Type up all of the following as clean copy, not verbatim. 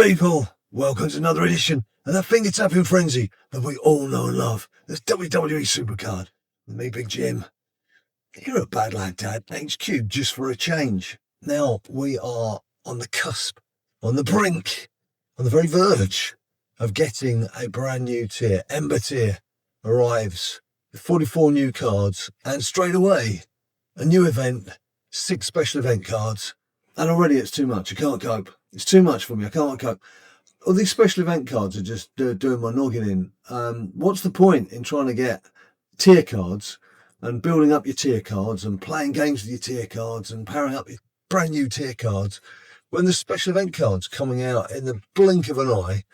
People, welcome to another edition of the finger-tapping frenzy that we all know and love. There's WWE Supercard with me, Big Jim. Here at BadLadDad HQ, just for a change. Now, we are on the cusp, on the brink, on the very verge of getting a brand new tier. Ember tier arrives with 44 new cards, and straight away, a new event, 6 special event cards. And already it's too much. I can't cope. It's too much for me. I can't cope. All these special event cards are just doing my noggin in. What's the point in trying to get tier cards and building up your tier cards and playing games with your tier cards and powering up your brand new tier cards when the special event cards coming out in the blink of an eye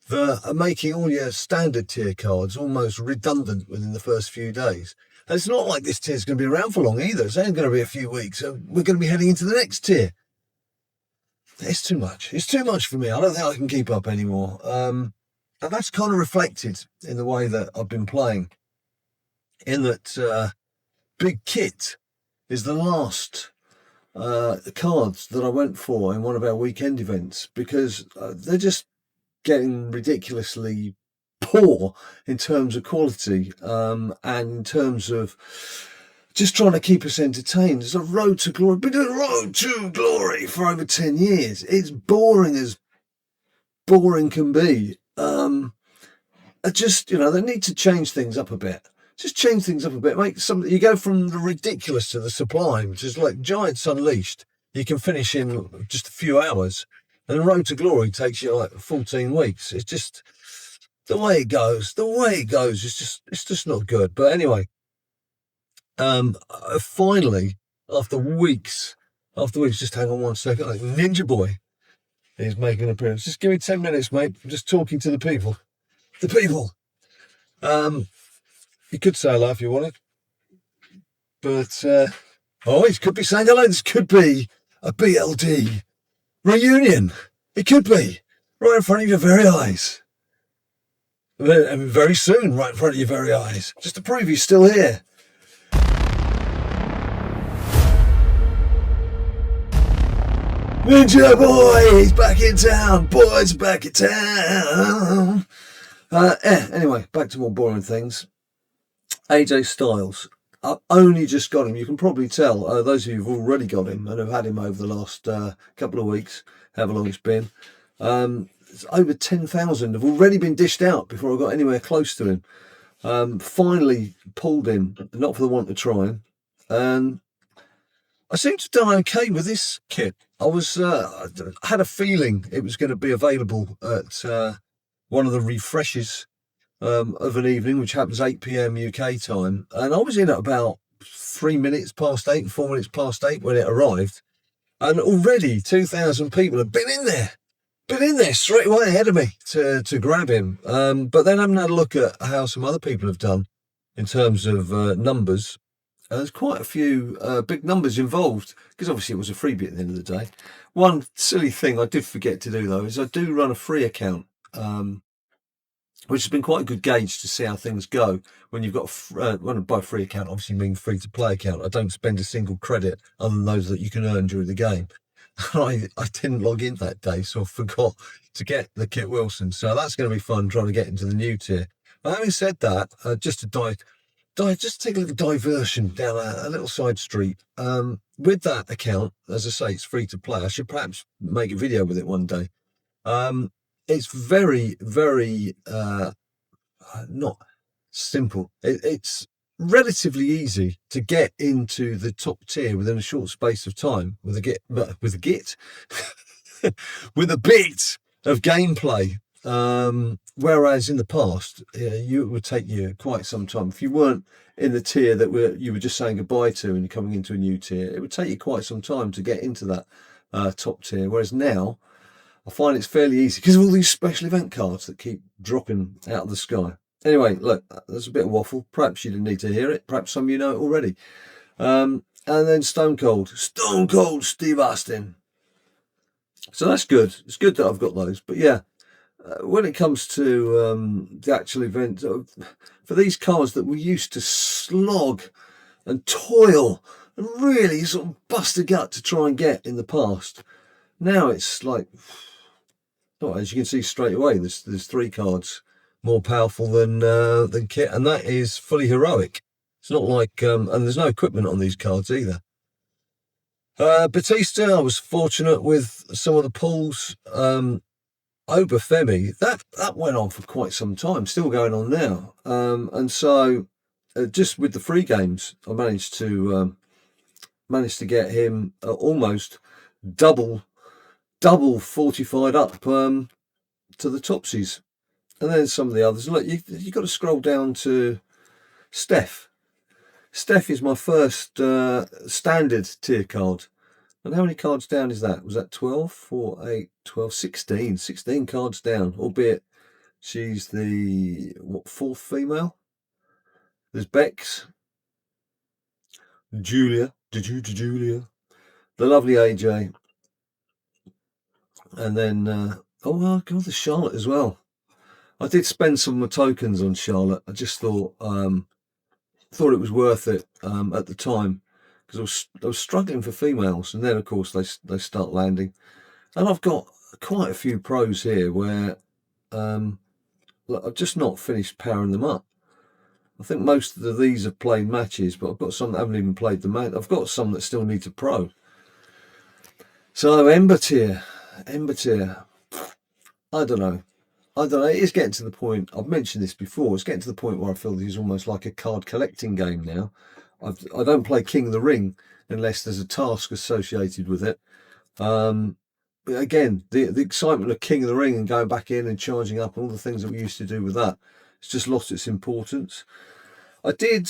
that are making all your standard tier cards almost redundant within the first few days? And it's not like this tier is going to be around for long either. It's only going to be a few weeks. So we're going to be heading into the next tier. It's too much. It's too much for me. I don't think I can keep up anymore. And that's kind of reflected in the way that I've been playing. In that Big Kit is the last cards that I went for in one of our weekend events, because they're just getting ridiculously poor in terms of quality and in terms of just trying to keep us entertained. It's a road to glory. Been doing road to glory for over 10 years. It's boring as boring can be. I just, they need to change things up a bit. Just change things up a bit. Make something. You go from the ridiculous to the sublime, which is like Giants Unleashed. You can finish in just a few hours, and the road to glory takes you like 14 weeks. It's just the way it goes. The way it goes is it's just not good. But anyway. Finally, after weeks, just hang on one second, like Ninja Boy is making an appearance. Just give me 10 minutes, mate. I'm just talking to the people. The people. You could say hello if you wanted. But, it could be saying hello. This could be a BLD reunion. It could be right in front of your very eyes. And very soon, right in front of your very eyes. Just to prove he's still here. Ninja Boy, he's back in town. Boy's back in town. Anyway, back to more boring things. AJ Styles. I've only just got him. You can probably tell, those of you who've already got him and have had him over the last couple of weeks, however long it's been. It's over 10,000 have already been dished out before I got anywhere close to him. Finally pulled him, not for the want of trying. And I seem to have done okay with this kit. I had a feeling it was going to be available at one of the refreshes of an evening, which happens 8 p.m. UK time. And I was in at about 4 minutes past 8 when it arrived. And already 2,000 people have been in there straight away ahead of me to grab him. But then I haven't had a look at how some other people have done in terms of numbers. There's quite a few big numbers involved, because obviously it was a freebie at the end of the day. One silly thing I did forget to do, though, is I do run a free account, which has been quite a good gauge to see how things go. When you've got by a free account, obviously mean free-to-play account. I don't spend a single credit other than those that you can earn during the game. I didn't log in that day, so I forgot to get the Kit Wilson. So that's going to be fun, trying to get into the new tier. But having said that, just to just take a little diversion down a little side street. With that account, as I say, it's free to play. I should perhaps make a video with it one day. It's very, very not simple. It's relatively easy to get into the top tier within a short space of time with a bit of gameplay. Whereas in the past, it would take you quite some time. If you weren't in the tier that you were just saying goodbye to and you're coming into a new tier, it would take you quite some time to get into that top tier. Whereas now, I find it's fairly easy because of all these special event cards that keep dropping out of the sky. Anyway, look, there's a bit of waffle. Perhaps you didn't need to hear it. Perhaps some of you know it already. And then Stone Cold Steve Austin. So that's good. It's good that I've got those. But yeah. When it comes to the actual event, for these cards that we used to slog and toil and really sort of bust a gut to try and get in the past, now it's like Oh, as you can see straight away, there's 3 cards more powerful than Kit, and that is fully heroic. It's not like, and there's no equipment on these cards either. Batista, I was fortunate with some of the pulls. Obafemi, that went on for quite some time, still going on now. And so, just with the free games, I managed to get him almost double fortified up to the topsies. And then some of the others. Look, you've got to scroll down to Steph. Steph is my first standard tier card. And how many cards down is that? Was that 12? 4, 8, 12, 16. 16 cards down, albeit she's the, 4th female? There's Bex. Julia. The lovely AJ. And then, oh my God, there's Charlotte as well. I did spend some of my tokens on Charlotte. I just thought it was worth it at the time, because I was struggling for females, and then of course they start landing, and I've got quite a few pros here where I've just not finished powering them up. I think most of these have played matches, but I've got some that haven't even played the match. I've got some that still need to pro. So Ember tier, I don't know. It is getting to the point, I've mentioned this before, it's getting to the point where I feel this is almost like a card collecting game now. I don't play King of the Ring unless there's a task associated with it. Again, the excitement of King of the Ring and going back in and charging up and all the things that we used to do with that, it's just lost its importance. I did,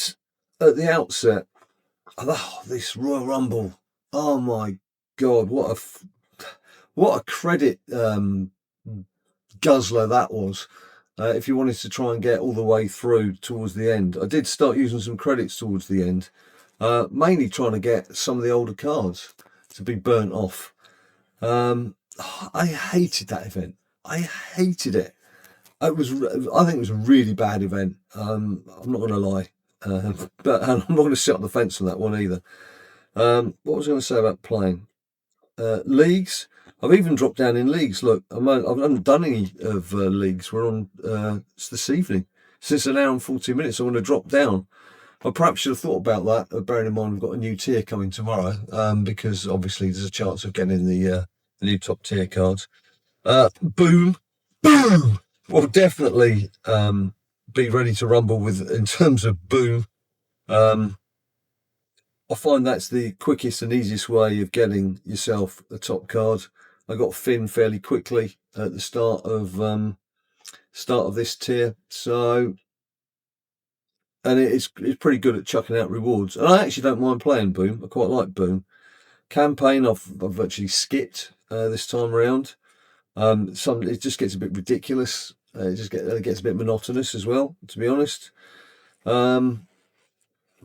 at the outset, this Royal Rumble, oh my God, what a credit guzzler that was. If you wanted to try and get all the way through towards the end, I did start using some credits towards the end, mainly trying to get some of the older cards to be burnt off. I hated that event. I hated it. I think it was a really bad event. I'm not going to lie, but I'm not going to sit on the fence on that one either. What was I going to say about playing? Leagues. I've even dropped down in leagues. Look, I haven't done any of leagues. We're on this evening. Since an hour and 40 minutes, I want to drop down. I perhaps should have thought about that, bearing in mind we've got a new tier coming tomorrow, because obviously there's a chance of getting the new top tier cards. Boom. Well, definitely be ready to rumble with in terms of boom. I find that's the quickest and easiest way of getting yourself a top card. I got Finn fairly quickly at the start of this tier, so, and it's pretty good at chucking out rewards. And I actually don't mind playing Boom. I quite like Boom. Campaign I've actually skipped this time around. It just gets a bit ridiculous. It gets a bit monotonous as well, to be honest. Battle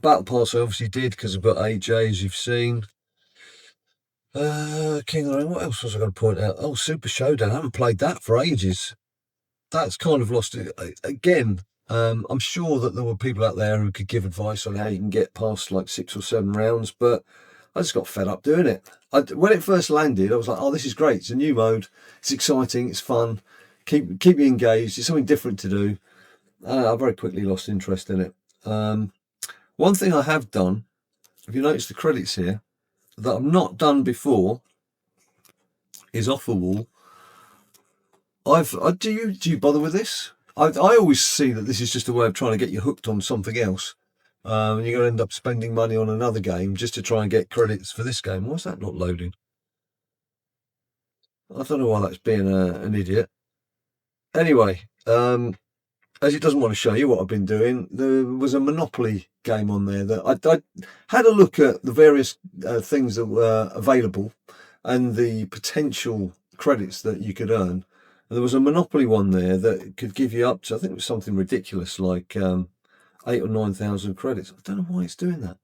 Pass I obviously did because I've got AJ, as you've seen. King of the Ring, what else was I going to point out? Oh, Super Showdown. I haven't played that for ages. That's kind of lost it. Again, I'm sure that there were people out there who could give advice on how you can get past like 6 or 7 rounds, but I just got fed up doing it. When it first landed, I was like, oh, this is great. It's a new mode. It's exciting. It's fun. Keep you engaged. It's something different to do. I very quickly lost interest in it. One thing I have done, if you notice the credits here, that I've not done before is Offer Wall. Do you bother with this? I always see that this is just a way of trying to get you hooked on something else. And you're going to end up spending money on another game just to try and get credits for this game. Why's that not loading? I don't know why that's being an idiot. Anyway, as it doesn't want to show you what I've been doing, there was a Monopoly game on there that I had a look at the various things that were available and the potential credits that you could earn. And there was a Monopoly one there that could give you up to, I think it was something ridiculous like 8,000 or 9,000 credits. I don't know why it's doing that.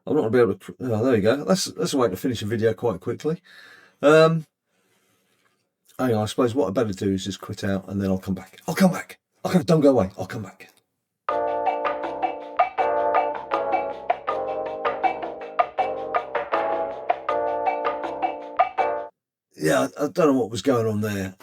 I'm not going to be able to. Oh, there you go. That's a way to finish a video quite quickly. Hang on, I suppose what I better do is just quit out and then I'll come back. Okay, don't go away. I'll come back. yeah, I don't know what was going on there.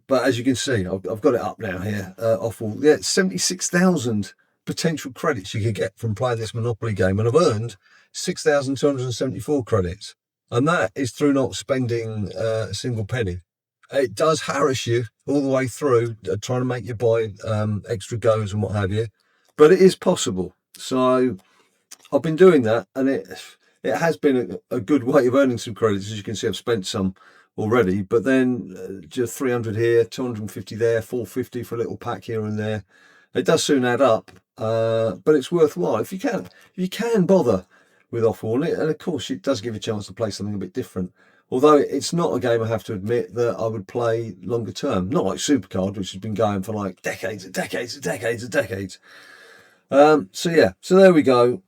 But as you can see, I've got it up now here. Awful. Yeah, 76,000 potential credits you could get from playing this Monopoly game. And I've earned 6,274 credits. And that is through not spending a single penny. It does harass you all the way through, trying to make you buy extra goes and what have you. But it is possible. So I've been doing that, and it has been a good way of earning some credits. As you can see, I've spent some already, but then just 300 here, 250 there, 450 for a little pack here and there. It does soon add up, but it's worthwhile if you can bother with Offwall. And of course, it does give you a chance to play something a bit different. Although it's not a game, I have to admit, that I would play longer term. Not like Supercard, which has been going for like decades and decades and decades and decades. So yeah, so there we go.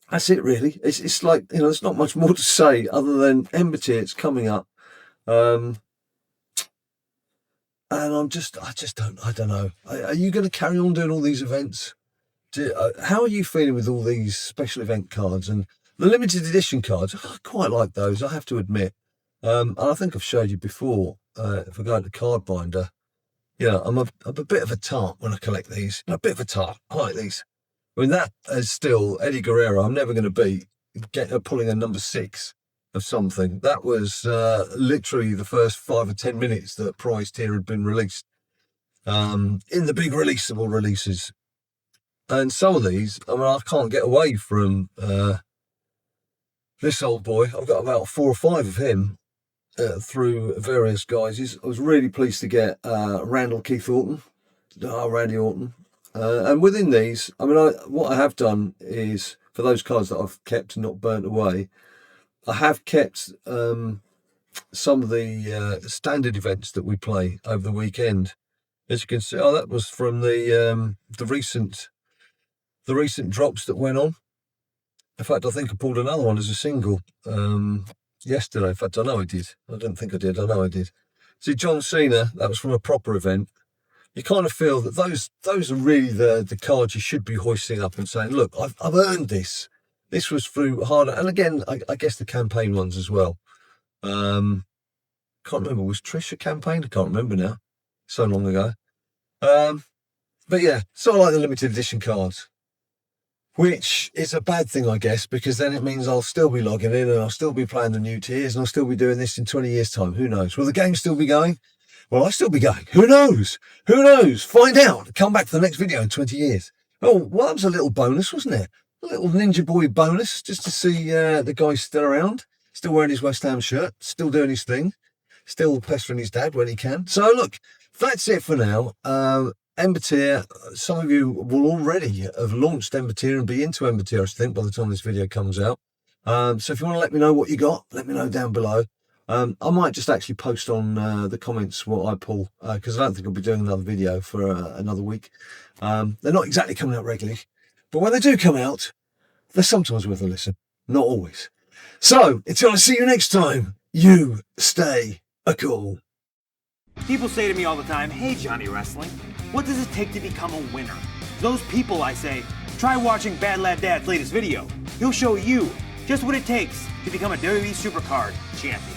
That's it really. It's like, you know, there's not much more to say other than Ember it's coming up. And I don't know. Are you going to carry on doing all these events? How are you feeling with all these special event cards and the limited edition cards? I quite like those, I have to admit. And I think I've showed you before, if I go to Card Binder, yeah, I'm a bit of a tart when I collect these. A bit of a tart. I like these. I mean, that is still Eddie Guerrero. I'm never going to beat pulling a number 6 of something. That was literally the first 5 or 10 minutes that Prize Tier had been released in the big releasable releases. And some of these, I mean, I can't get away from this old boy. I've got about 4 or 5 of him through various guises. I was really pleased to get Randall Keith Orton, Randy Orton. And within these, I mean, what I have done is, for those cards that I've kept and not burnt away, I have kept some of the standard events that we play over the weekend. As you can see, that was from the recent drops that went on. In fact, I think I pulled another one as a single yesterday. In fact, I know I did. I don't think I did. I know I did. See, John Cena, that was from a proper event. You kind of feel that those are really the cards you should be hoisting up and saying, look, I've earned this. This was through hard. And again, I guess the campaign ones as well. Can't remember. Was Trish a campaign? I can't remember now. So long ago. But yeah, sort of like the limited edition cards, which is a bad thing, I guess, because then it means I'll still be logging in and I'll still be playing the new tiers and I'll still be doing this in 20 years' time. Who knows? Will the game still be going? Will I still be going? Who knows? Who knows? Find out. Come back for the next video in 20 years. Oh, well, that was a little bonus, wasn't it? A little Ninja Boy bonus, just to see the guy's still around, still wearing his West Ham shirt, still doing his thing, still pestering his dad when he can. So look, that's it for now. Ember Tier, some of you will already have launched Ember Tier and be into Ember Tier, I think, by the time this video comes out. So if you want to let me know what you got, let me know down below. I might just actually post on the comments what I pull, because I don't think I'll be doing another video for another week. They're not exactly coming out regularly, but when they do come out, they're sometimes worth a listen. Not always. So, until I see you next time, you stay cool. People say to me all the time, hey Johnny Wrestling, what does it take to become a winner? Those people, I say, try watching BadLadDad's latest video. He'll show you just what it takes to become a WWE Supercard champion.